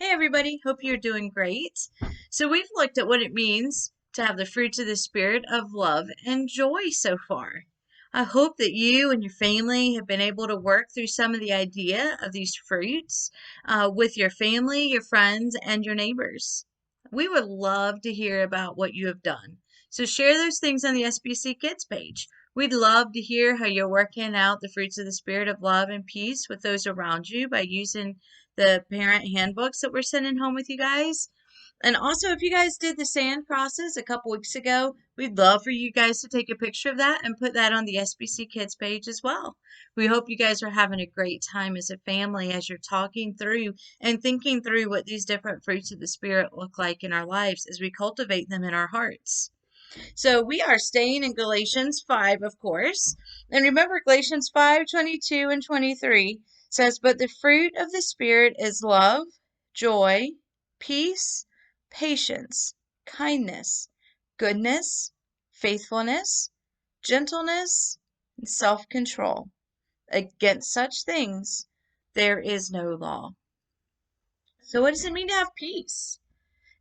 Hey everybody, hope you're doing great. So we've looked at what it means to have the fruits of the Spirit of love and joy so far. I hope that you and your family have been able to work through some of the idea of these fruits with your family, your friends, and your neighbors. We would love to hear about what you have done. So share those things on the SBC Kids page. We'd love to hear how you're working out the fruits of the Spirit of love and peace with those around you by using the parent handbooks that we're sending home with you guys. And also, if you guys did the sand crosses a couple weeks ago, we'd love for you guys to take a picture of that and put that on the SBC Kids page as well. We hope you guys are having a great time as a family as you're talking through and thinking through what these different fruits of the Spirit look like in our lives as we cultivate them in our hearts. So we are staying in Galatians 5, of course. And remember, Galatians 5:22 and 23 says, "But the fruit of the Spirit is love, joy, peace, patience, kindness, goodness, faithfulness, gentleness, and self-control. Against such things there is no law." So what does it mean to have peace?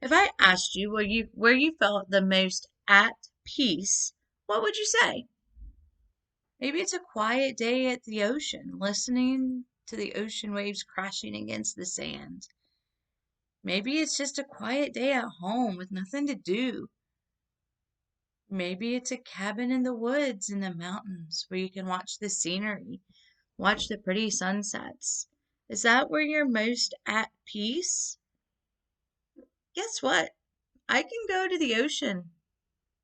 If I asked you where you felt the most at peace, what would you say? Maybe it's a quiet day at the ocean, listening to the ocean waves crashing against the sand. Maybe it's just a quiet day at home with nothing to do. Maybe it's a cabin in the woods in the mountains where you can watch the scenery, watch the pretty sunsets. Is that where you're most at peace? Guess what? I can go to the ocean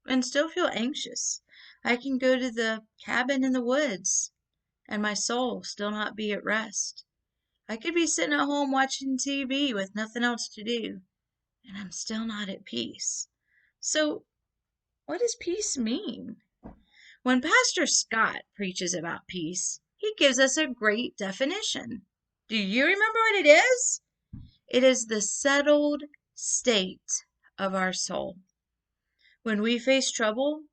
and still feel anxious. I can go to the cabin in the woods and my soul still not be at rest. I could be sitting at home watching TV with nothing else to do, and I'm still not at peace. So, what does peace mean? When Pastor Scott preaches about peace, he gives us a great definition. Do you remember what it is? It is the settled state of our soul. When we face trouble,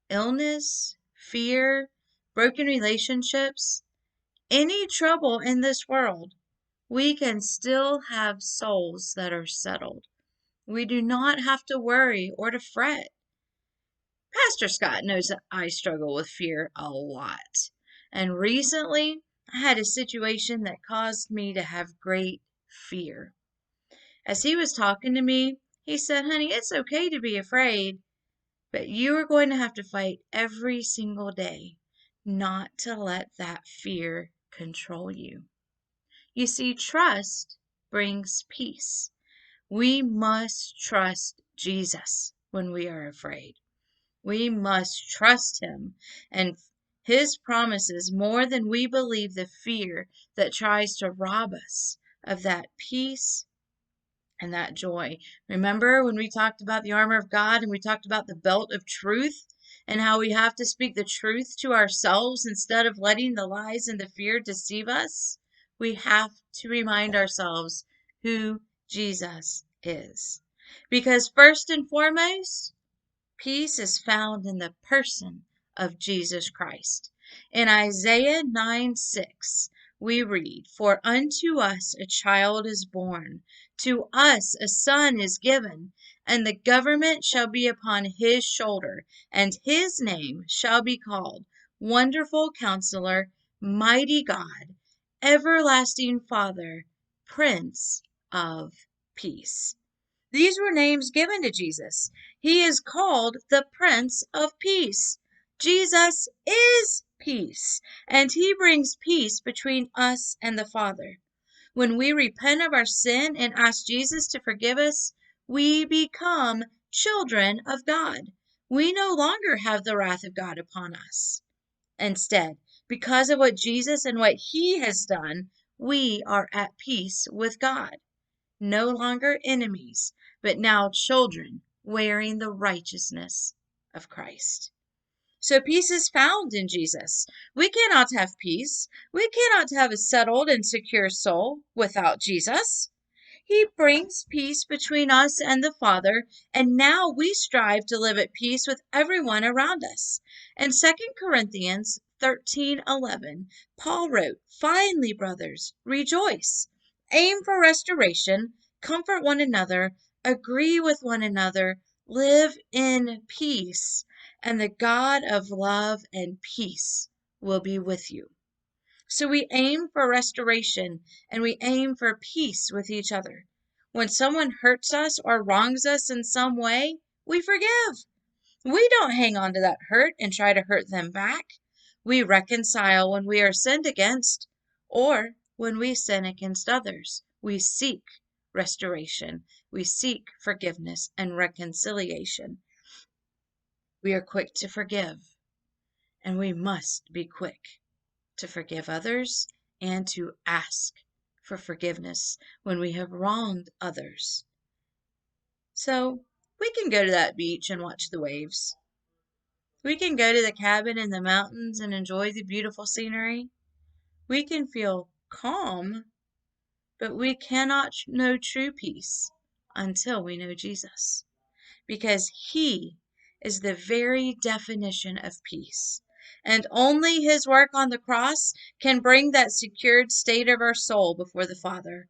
illness, fear, broken relationships, any trouble in this world, we can still have souls that are settled. We do not have to worry or to fret. Pastor Scott knows that I struggle with fear a lot. And recently, I had a situation that caused me to have great fear. As he was talking to me, he said, "Honey, it's okay to be afraid, but you are going to have to fight every single day not to let that fear control you." You see, trust brings peace. We must trust Jesus when we are afraid. We must trust him and his promises more than we believe the fear that tries to rob us of that peace and that joy. Remember when we talked about the armor of God and we talked about the belt of truth and how we have to speak the truth to ourselves instead of letting the lies and the fear deceive us? We have to remind ourselves who Jesus is. Because first and foremost, peace is found in the person of Jesus Christ. In Isaiah 9:6, we read, "For unto us a child is born, to us a son is given, and the government shall be upon his shoulder, and his name shall be called Wonderful Counselor, Mighty God, Everlasting Father, Prince of Peace." These were names given to Jesus. He is called the Prince of Peace. Jesus is peace, and he brings peace between us and the Father. When we repent of our sin and ask Jesus to forgive us, we become children of God. We no longer have the wrath of God upon us. Instead, because of what Jesus and what he has done, we are at peace with God. No longer enemies, but now children wearing the righteousness of Christ. So peace is found in Jesus. We cannot have peace. We cannot have a settled and secure soul without Jesus. He brings peace between us and the Father, and now we strive to live at peace with everyone around us. In 2 Corinthians 13:11, Paul wrote, "Finally, brothers, rejoice. Aim for restoration, comfort one another, agree with one another, live in peace, and the God of love and peace will be with you. So we aim for restoration and we aim for peace with each other. When someone hurts us or wrongs us in some way, we forgive. We don't hang on to that hurt and try to hurt them back. We reconcile when we are sinned against, or when we sin against others. We seek restoration. We seek forgiveness and reconciliation. We are quick to forgive, and we must be quick to forgive others and to ask for forgiveness when we have wronged others. So we can go to that beach and watch the waves. We can go to the cabin in the mountains and enjoy the beautiful scenery. We can feel calm, but we cannot know true peace until we know Jesus, because He is the very definition of peace. And only His work on the cross can bring that secured state of our soul before the Father.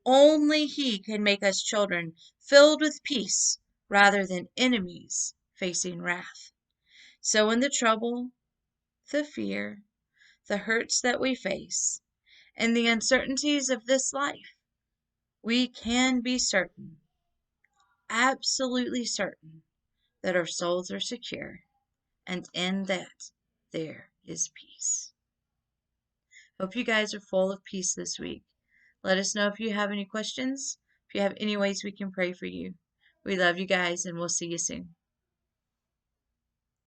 Only He can make us children filled with peace rather than enemies facing wrath. So in the trouble, the fear, the hurts that we face, and the uncertainties of this life, we can be certain, absolutely certain, that our souls are secure, and in that there is peace. Hope you guys are full of peace this week. Let us know if you have any questions, if you have any ways we can pray for you. We love you guys, and we'll see you soon.